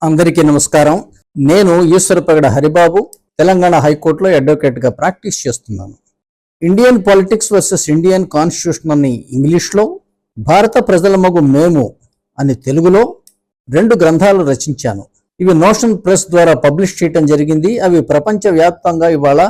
అందరికీ నమస్కారం. నేను ఈశ్వరపగడ హరిబాబు, తెలంగాణ హైకోర్టులో అడ్వకేట్గా ప్రాక్టీస్ చేస్తున్నాను. Indian politics versus Indian constitution అని ఇంగ్లీష్లో, భారత ప్రజల మగు మేము అని తెలుగులో 2 గ్రంథాలు రచించాను. ఇవి నోషన్ ప్రెస్ ద్వారా పబ్లిష్ చేయడం జరిగింది. అవి ప్రపంచవ్యాప్తంగా ఇవాళ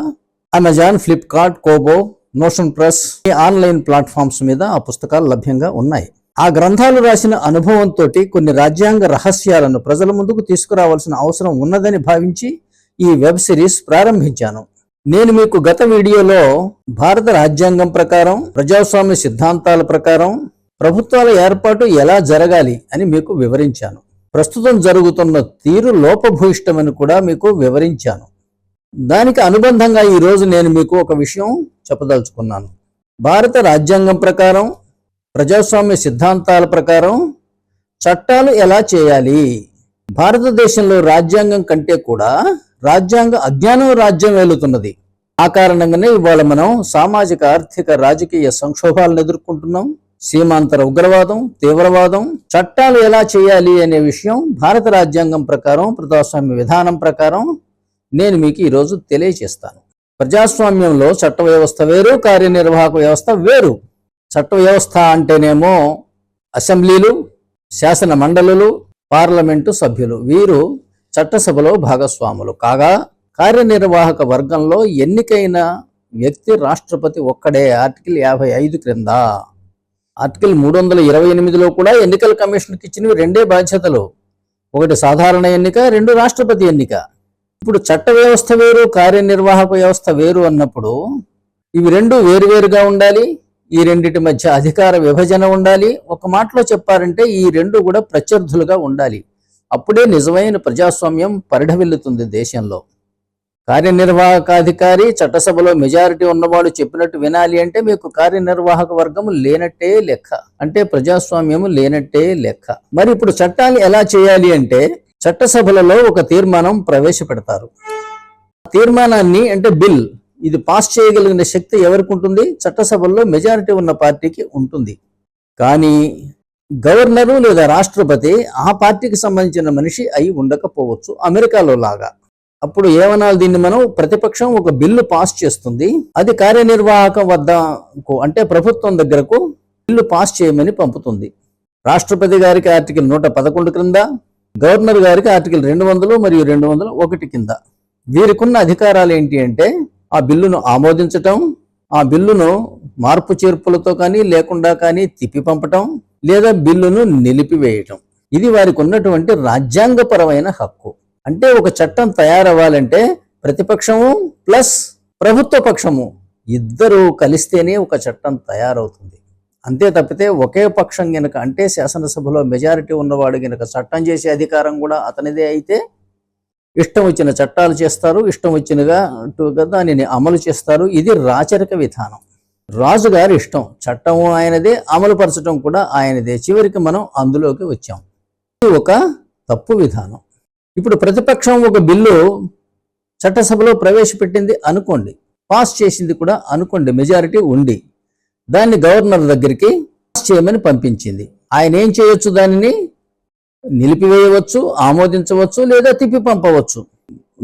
Amazon, Flipkart, Kobo, Notion Press online platforms మీద ఆ పుస్తకాలు లభ్యంగా ఉన్నాయి. ఆ గ్రంథాలు రాసిన అనుభవంతో కొన్ని రాజ్యాంగ రహస్యాలను ప్రజల ముందుకు తీసుకురావాల్సిన అవసరం ఉన్నదని భావించి ఈ వెబ్ సిరీస్ ప్రారంభించాను. నేను మీకు గత వీడియోలో భారత రాజ్యాంగం ప్రకారం, ప్రజాస్వామ్య సిద్ధాంతాల ప్రకారం ప్రభుత్వాల ఏర్పాటు ఎలా జరగాలి అని మీకు వివరించాను. ప్రస్తుతం జరుగుతున్న తీరు లోపభూయిష్టమని కూడా మీకు వివరించాను. దానికి అనుబంధంగా ఈరోజు నేను మీకు ఒక విషయం చెప్పదలుచుకున్నాను. భారత రాజ్యాంగం ప్రకారం, ప్రజాస్వామ్య సిద్ధాంతాల ప్రకారం చట్టాలు ఎలా చేయాలి? భారతదేశంలో రాజ్యాంగం కంటే కూడా రాజ్యాంగ అజ్ఞానం రాజ్యం వెళుతున్నది. ఆ కారణంగానే ఇవాళ మనం సామాజిక, ఆర్థిక, రాజకీయ సంక్షోభాలను ఎదుర్కొంటున్నాం. సీమాంతర ఉగ్రవాదం, తీవ్రవాదం. చట్టాలు ఎలా చేయాలి అనే విషయం భారత రాజ్యాంగం ప్రకారం, ప్రజాస్వామ్య విధానం ప్రకారం నేను మీకు ఈరోజు తెలియజేస్తాను. ప్రజాస్వామ్యంలో చట్ట వ్యవస్థ వేరు, కార్యనిర్వాహక వ్యవస్థ వేరు. చట్ట వ్యవస్థ అంటేనేమో అసెంబ్లీలు, శాసన మండలులు, పార్లమెంటు సభ్యులు, వీరు చట్టసభలో భాగస్వాములు కాగా, కార్యనిర్వాహక వర్గంలో ఎన్నికైన వ్యక్తి రాష్ట్రపతి ఒక్కడే. ఆర్టికల్ 55 క్రింద. ఆర్టికల్ 328లో కూడా ఎన్నికల కమిషన్కి ఇచ్చినవి 2 బాధ్యతలు. ఒకటి సాధారణ ఎన్నిక, 2 రాష్ట్రపతి ఎన్నిక. ఇప్పుడు చట్ట వ్యవస్థ వేరు, కార్యనిర్వాహక వ్యవస్థ వేరు అన్నప్పుడు ఇవి 2 వేరువేరుగా ఉండాలి. ఈ రెండిటి మధ్య అధికార విభజన ఉండాలి. ఒక మాటలో చెప్పారంటే ఈ 2 కూడా ప్రత్యర్థులుగా ఉండాలి. అప్పుడే నిజమైన ప్రజాస్వామ్యం పరిఢవిల్లుతుంది దేశంలో. కార్యనిర్వాహకాధికారి చట్టసభలో మెజారిటీ ఉన్నవాడు చెప్పినట్టు వినాలి అంటే మీకు కార్యనిర్వాహక వర్గం లేనట్టే లెక్క, అంటే ప్రజాస్వామ్యము లేనట్టే లెక్క. మరి ఇప్పుడు చట్టాలు ఎలా చేయాలి అంటే చట్టసభలలో ఒక తీర్మానం ప్రవేశపెడతారు. తీర్మానాన్ని అంటే బిల్, ఇది పాస్ చేయగలిగిన శక్తి ఎవరికి ఉంటుంది? చట్టసభల్లో మెజారిటీ ఉన్న పార్టీకి ఉంటుంది. కానీ గవర్నరు లేదా రాష్ట్రపతి ఆ పార్టీకి సంబంధించిన మనిషి అయి ఉండకపోవచ్చు, అమెరికాలో లాగా. అప్పుడు ఏమనాలి దీన్ని మనం? ప్రతిపక్షం ఒక బిల్లు పాస్ చేస్తుంది, అది కార్యనిర్వాహకం వద్దకు అంటే ప్రభుత్వం దగ్గరకు బిల్లు పాస్ చేయమని పంపుతుంది. రాష్ట్రపతి గారికి ఆర్టికల్ 111 క్రింద, గవర్నర్ గారికి ఆర్టికల్ 200 మరియు 201 కింద. వీరికున్న అధికారాలు ఏంటి అంటే ఆ బిల్లును ఆమోదించటం, ఆ బిల్లును మార్పు చేర్పులతో కానీ లేకుండా కానీ తిప్పి పంపటం, లేదా బిల్లును నిలిపివేయటం. ఇది వారికి ఉన్నటువంటి రాజ్యాంగపరమైన హక్కు. అంటే ఒక చట్టం తయారవ్వాలంటే ప్రతిపక్షము ప్లస్ ప్రభుత్వ పక్షము ఇద్దరు కలిస్తేనే ఒక చట్టం తయారవుతుంది. అంతే తప్పితే ఒకే పక్షం గనక, అంటే శాసనసభలో మెజారిటీ ఉన్నవాడు గనక చట్టం చేసే అధికారం కూడా అతనిదే అయితే ఇష్టం వచ్చిన చట్టాలు చేస్తారు, ఇష్టం వచ్చినగా దానిని అమలు చేస్తారు. ఇది రాచరిక విధానం. రాజుగారి ఇష్టం, చట్టము ఆయనదే, అమలు పరచడం కూడా ఆయనదే. చివరికి మనం అందులోకి వచ్చాం. ఇది ఒక తప్పు విధానం. ఇప్పుడు ప్రతిపక్షం ఒక బిల్లు చట్టసభలో ప్రవేశపెట్టింది అనుకోండి, పాస్ చేసింది కూడా అనుకోండి, మెజారిటీ ఉండి దాన్ని గవర్నర్ దగ్గరికి పాస్ చేయమని పంపించింది. ఆయన ఏం చేయొచ్చు? దానిని నిలిపివేయవచ్చు, ఆమోదించవచ్చు, లేదా తిప్పి పంపవచ్చు.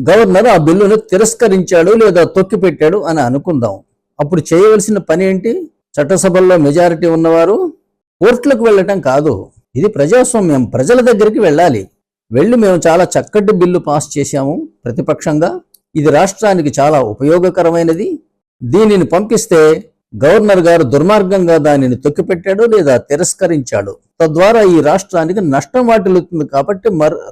గవర్నర్ ఆ బిల్లును తిరస్కరించాడు లేదా తొక్కిపెట్టాడు అని అనుకుందాం. అప్పుడు చేయవలసిన పని ఏంటి? చట్టసభల్లో మెజారిటీ ఉన్నవారు కోర్టులకు వెళ్ళటం కాదు. ఇది ప్రజాస్వామ్యం, ప్రజల దగ్గరికి వెళ్ళాలి. వెళ్ళి మేము చాలా చక్కటి బిల్లు పాస్ చేశాము ప్రతిపక్షంగా, ఇది రాష్ట్రానికి చాలా ఉపయోగకరమైనది, దీనిని పంపిస్తే గవర్నర్ గారు దుర్మార్గంగా దానిని తొక్కిపెట్టాడు లేదా తిరస్కరించాడు, తద్వారా ఈ రాష్ట్రానికి నష్టం వాటిల్లుతుంది. కాబట్టి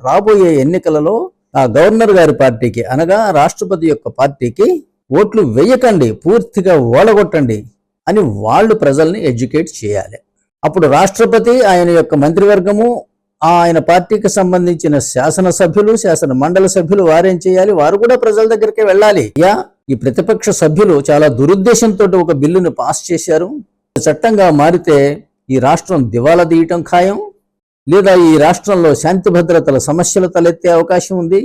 రాబోయే ఎన్నికలలో ఆ గవర్నర్ గారి పార్టీకి, అనగా రాష్ట్రపతి యొక్క పార్టీకి ఓట్లు వేయకండి, పూర్తిగా ఓడగొట్టండి అని వాళ్ళు ప్రజల్ని ఎడ్యుకేట్ చేయాలి. అప్పుడు రాష్ట్రపతి, ఆయన యొక్క మంత్రివర్గము, ఆయన పార్టీకి సంబంధించిన శాసనసభ్యులు, శాసన మండలి సభ్యులు వారేం చేయాలి? వారు కూడా ప్రజల దగ్గరికి వెళ్ళాలి. ఈ ప్రతిపక్ష సభ్యులు చాలా దురుద్దేశంతో ఒక బిల్లును పాస్ చేశారు, చట్టంగా మారితే ఈ రాష్ట్రం దివాలా తీయటం ఖాయం, లేదా ఈ రాష్ట్రంలో శాంతి భద్రతల సమస్యలు తలెత్తే అవకాశం ఉంది.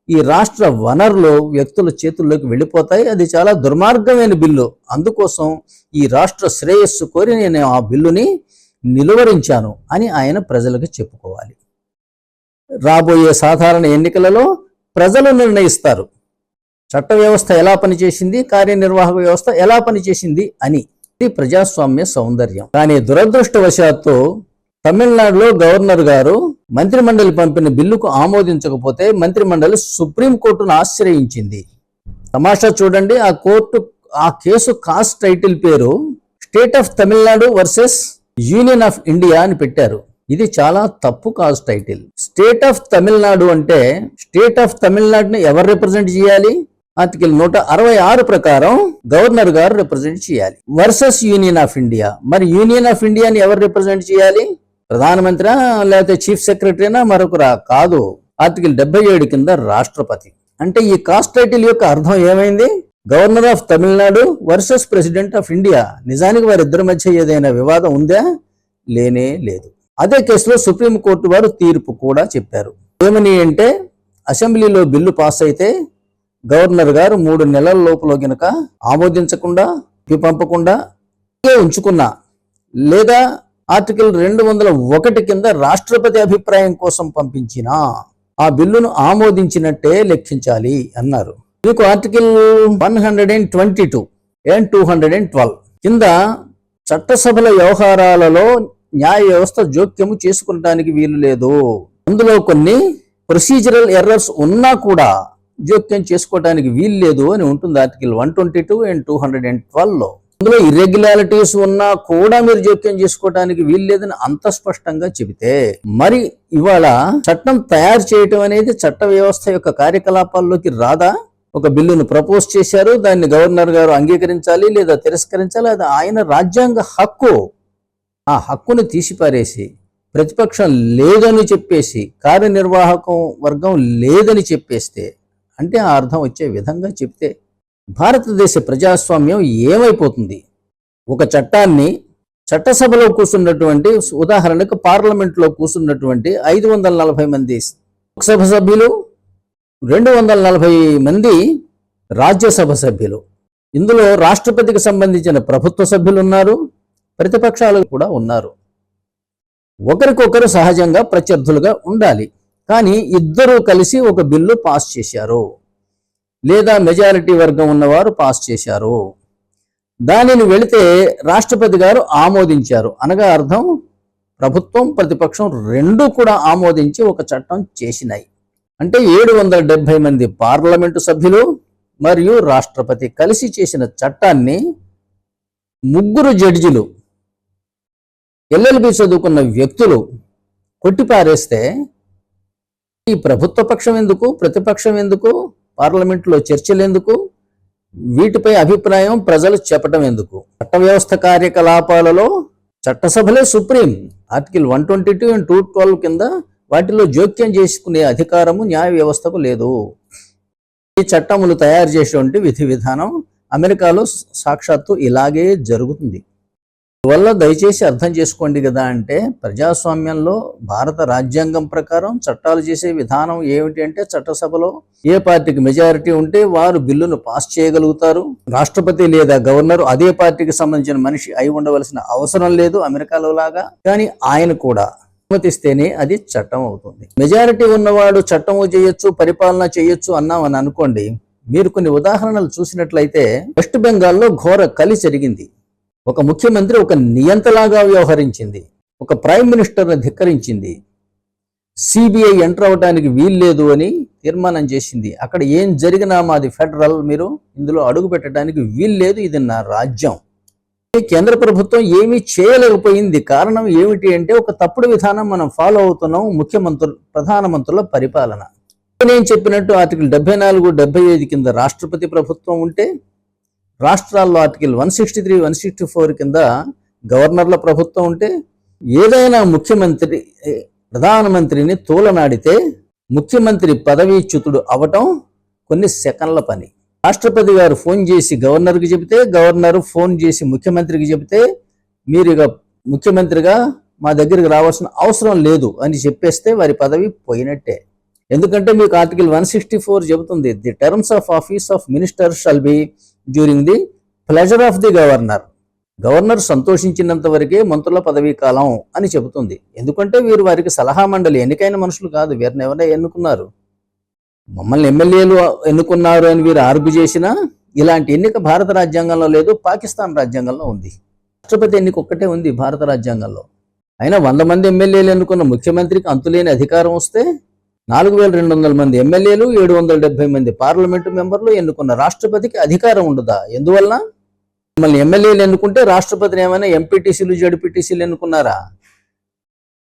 ఈ రాష్ట్ర వనరులు వ్యక్తుల చేతుల్లోకి వెళ్ళిపోతాయి. అది చాలా దుర్మార్గమైన బిల్లు. అందుకోసం ఈ రాష్ట్ర శ్రేయస్సు కోరి నేను ఆ బిల్లుని నిలువరించాను అని ఆయన ప్రజలకు చెప్పుకోవాలి. రాబోయే సాధారణ ఎన్నికలలో ప్రజలు నిర్ణయిస్తారు చట్ట వ్యవస్థ ఎలా పనిచేసింది, కార్యనిర్వాహక వ్యవస్థ ఎలా పనిచేసింది అని. ఇది ప్రజాస్వామ్య సౌందర్యం. కానీ దురదృష్టవశాత్తు తమిళనాడులో గవర్నర్ గారు మంత్రిమండలి పంపిన బిల్లుకు ఆమోదించకపోతే మంత్రిమండలి సుప్రీంకోర్టును ఆశ్రయించింది. తమాషా చూడండి, ఆ కేసు కాస్ట్ టైటిల్ పేరు state of Tamil Nadu versus union of India అని పెట్టారు. ఇది చాలా తప్పు cost title. State of Tamil Nadu అంటే స్టేట్ ఆఫ్ తమిళనాడుని ఎవరు రిప్రజెంట్ చేయాలి? ఆర్టికల్ 166 ప్రకారం గవర్నర్ గారు రిప్రజెంట్ చేయాలి. వర్సెస్ యూనియన్ ఆఫ్ ఇండియా, మరి యూనియన్ ఆఫ్ ఇండియాని ఎవరు రిప్రజెంట్ చేయాలి? ప్రధానమంత్రి లేకపోతే చీఫ్ సెక్రటరీనా మరొకరా? కాదు, ఆర్టికల్ 77 కింద రాష్ట్రపతి. అంటే ఈ కాస్ట్ టైటిల్ యొక్క అర్థం ఏమైంది? Governor of Tamil Nadu versus president of India. నిజానికి వారిద్దరి మధ్య ఏదైనా వివాదం ఉందా? లేనే లేదు. అదే కేసులో సుప్రీంకోర్టు వారు తీర్పు కూడా చెప్పారు. ఏమని అంటే, అసెంబ్లీలో బిల్లు పాస్ అయితే గవర్నర్ గారు 3 నెలల లోపల గనుక ఆమోదించకుండా పంపకుండా ఉంచుకున్నా, లేదా ఆర్టికల్ 201 కింద రాష్ట్రపతి అభిప్రాయం కోసం పంపించినా ఆ బిల్లును ఆమోదించినట్టే లెక్కించాలి అన్నారు. మీకు ఆర్టికల్ 122 and 212 కింద చట్టసభల వ్యవహారాలలో న్యాయ వ్యవస్థ జోక్యము చేసుకుంటానికి వీలు లేదు. అందులో కొన్ని ప్రొసీజరల్ ఎర్రర్స్ ఉన్నా కూడా జోక్యం చేసుకోవడానికి వీలు లేదు అని ఉంటుంది ఆర్టికల్ 122 and 212లో. అందులో ఇర్రెగ్యులారిటీస్ ఉన్నా కూడా మీరు జోక్యం చేసుకోవడానికి వీలు లేదని అంత స్పష్టంగా చెబితే, మరి ఇవాళ చట్టం తయారు చేయటం అనేది చట్ట వ్యవస్థ యొక్క కార్యకలాపాల్లోకి రాదా? ఒక బిల్లును ప్రపోజ్ చేశారు, దాన్ని గవర్నర్ గారు అంగీకరించాలి లేదా తిరస్కరించాలి, అది ఆయన రాజ్యాంగ హక్కు. ఆ హక్కును తీసిపారేసి ప్రతిపక్షం లేదని చెప్పేసి కార్యనిర్వాహకం వర్గం లేదని చెప్పేస్తే, అంటే ఆ అర్థం వచ్చే విధంగా చెప్తే భారతదేశ ప్రజాస్వామ్యం ఏమైపోతుంది? ఒక చట్టాన్ని చట్టసభలో కూర్చున్నటువంటి, ఉదాహరణకు పార్లమెంట్లో కూర్చున్నటువంటి 540 మంది లోక్సభ సభ్యులు, 240 మంది రాజ్యసభ సభ్యులు, ఇందులో రాష్ట్రపతికి సంబంధించిన ప్రభుత్వ సభ్యులు ఉన్నారు, ప్రతిపక్షాలు కూడా ఉన్నారు. ఒకరికొకరు సహజంగా ప్రత్యర్థులుగా ఉండాలి. కానీ ఇద్దరూ కలిసి ఒక బిల్లు పాస్ చేశారు, లేదా మెజారిటీ వర్గం ఉన్నవారు పాస్ చేశారు, దానిని వెళితే రాష్ట్రపతి గారు ఆమోదించారు అనగా అర్థం ప్రభుత్వం ప్రతిపక్షం రెండూ కూడా ఆమోదించి ఒక చట్టం చేసినాయి. అంటే 770 మంది పార్లమెంటు సభ్యులు మరియు రాష్ట్రపతి కలిసి చేసిన చట్టాన్ని 3 జడ్జిలు LLB చదువుకున్న వ్యక్తులు కొట్టిపారేస్తే ఈ ప్రభుత్వ పక్షం ఎందుకు, ప్రతిపక్షం ఎందుకు, పార్లమెంట్లో చర్చలు ఎందుకు, వీటిపై అభిప్రాయం ప్రజలు చెప్పటం ఎందుకు? చట్ట వ్యవస్థ కార్యకలాపాలలో చట్టసభలే సుప్రీం. ఆర్టికల్ 122 and 212 కింద వాటిలో జోక్యం చేసుకునే అధికారము న్యాయ వ్యవస్థకు లేదు. ఈ చట్టములు తయారు చేసేటువంటి విధి విధానం అమెరికాలో సాక్షాత్తు ఇలాగే జరుగుతుంది. అందువల్ల దయచేసి అర్థం చేసుకోండి కదా. అంటే ప్రజాస్వామ్యంలో భారత రాజ్యాంగం ప్రకారం చట్టాలు చేసే విధానం ఏమిటి అంటే, చట్టసభలో ఏ పార్టీకి మెజారిటీ ఉంటే వారు బిల్లును పాస్ చేయగలుగుతారు. రాష్ట్రపతి లేదా గవర్నర్ అదే పార్టీకి సంబంధించిన మనిషి అయి ఉండవలసిన అవసరం లేదు అమెరికాలో లాగా. కానీ ఆయన కూడా అనుమతిస్తేనే అది చట్టం అవుతుంది. మెజారిటీ ఉన్నవాడు చట్టము చేయొచ్చు, పరిపాలన చేయొచ్చు అన్నామని అనుకోండి. మీరు కొన్ని ఉదాహరణలు చూసినట్లయితే వెస్ట్ బెంగాల్లో ఘోర కలి జరిగింది. ఒక ముఖ్యమంత్రి ఒక నియంతలాగా వ్యవహరించింది, ఒక ప్రైమ్ మినిస్టర్ని ధిక్కరించింది, సిబిఐ ఎంటర్ అవడానికి వీల్లేదు అని తీర్మానం చేసింది. అక్కడ ఏం జరిగినా మాది ఫెడరల్, మీరు ఇందులో అడుగు పెట్టడానికి వీల్లేదు, ఇది నా రాజ్యం. కేంద్ర ప్రభుత్వం ఏమీ చేయలేకపోయింది. కారణం ఏమిటి అంటే, ఒక తప్పుడు విధానం మనం ఫాలో అవుతున్నాం, ముఖ్యమంత్రులు ప్రధానమంత్రుల పరిపాలన. నేను చెప్పినట్టు ఆర్టికల్ 74, 75 కింద రాష్ట్రపతి ప్రభుత్వం ఉంటే, రాష్ట్రాల్లో ఆర్టికల్ 163, 164 కింద గవర్నర్ల ప్రభుత్వం ఉంటే, ఏదైనా ముఖ్యమంత్రి ప్రధానమంత్రిని తోలనాడితే ముఖ్యమంత్రి పదవీచ్యుతుడు అవటం కొన్ని సెకండ్ల పని. రాష్ట్రపతి గారు ఫోన్ చేసి గవర్నర్కి చెబితే, గవర్నర్ ఫోన్ చేసి ముఖ్యమంత్రికి చెబితే, మీరు ఇక ముఖ్యమంత్రిగా మా దగ్గరికి రావాల్సిన అవసరం లేదు అని చెప్పేస్తే వారి పదవి పోయినట్టే. ఎందుకంటే మీకు ఆర్టికల్ 164 చెబుతుంది, the terms of office of minister shall be during the pleasure of the governor. Governor సంతోషించినంత వరకే మంత్రుల పదవీ కాలం అని చెబుతుంది. ఎందుకంటే వీరు వారికి సలహా మండలి, ఎన్నికైన మనుషులు కాదు, వీరిని ఎవరైనా ఎన్నుకున్నారు. మమ్మల్ని ఎమ్మెల్యేలు ఎన్నుకున్నారు అని వీరు ఆర్గ్యూ చేసినా ఇలాంటి ఎన్నిక భారత రాజ్యాంగంలో లేదు, పాకిస్తాన్ రాజ్యాంగంలో ఉంది. రాష్ట్రపతి ఎన్నిక ఒక్కటే ఉంది భారత రాజ్యాంగంలో. అయినా 100 మంది ఎమ్మెల్యేలు ఎన్నుకున్న ముఖ్యమంత్రికి అంతులేని అధికారం వస్తే 4200 మంది ఎమ్మెల్యేలు, 770 మంది పార్లమెంటు మెంబర్లు ఎన్నుకున్న రాష్ట్రపతికి అధికారం ఉండదా? ఎందువల్ల? మిమ్మల్ని ఎమ్మెల్యేలు ఎన్నుకుంటే రాష్ట్రపతిని ఏమైనా ఎంపీటీసీలు, జడ్పీటీసీలు ఎన్నుకున్నారా?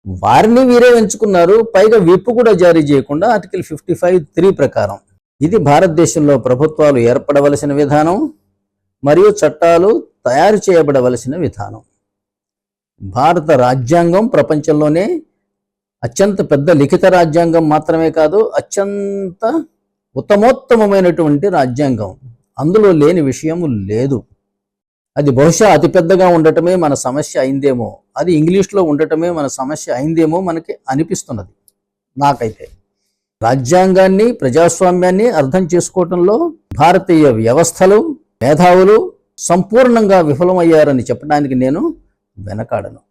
వారిని వీరే ఎంచుకున్నారు. పైగా విప్ కూడా జారీ చేయకుండా ఆర్టికల్ 55(3) ప్రకారం. ఇది భారతదేశంలో ప్రభుత్వాలు ఏర్పడవలసిన విధానం మరియు చట్టాలు తయారు చేయబడవలసిన విధానం. భారత రాజ్యాంగం ప్రపంచంలోనే అత్యంత పెద్ద లిఖిత రాజ్యాంగం మాత్రమే కాదు, అత్యంత ఉత్తమోత్తమైనటువంటి రాజ్యాంగం. అందులో లేని విషయం లేదు. అది బహుశా అతిపెద్దగా ఉండటమే మన సమస్య అయిందేమో, అది ఇంగ్లీష్లో ఉండటమే మన సమస్య అయిందేమో మనకి అనిపిస్తున్నది. నాకైతే రాజ్యాంగాన్ని, ప్రజాస్వామ్యాన్ని అర్థం చేసుకోవటంలో భారతీయ వ్యవస్థలు, మేధావులు సంపూర్ణంగా విఫలమయ్యారని చెప్పడానికి నేను వెనకాడను.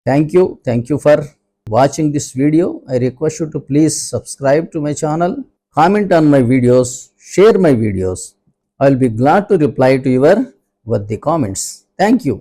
Thank you for watching this video. I request you to please subscribe to my channel, comment on my videos, share my videos. I will be glad to reply to your worthy comments. Thank you.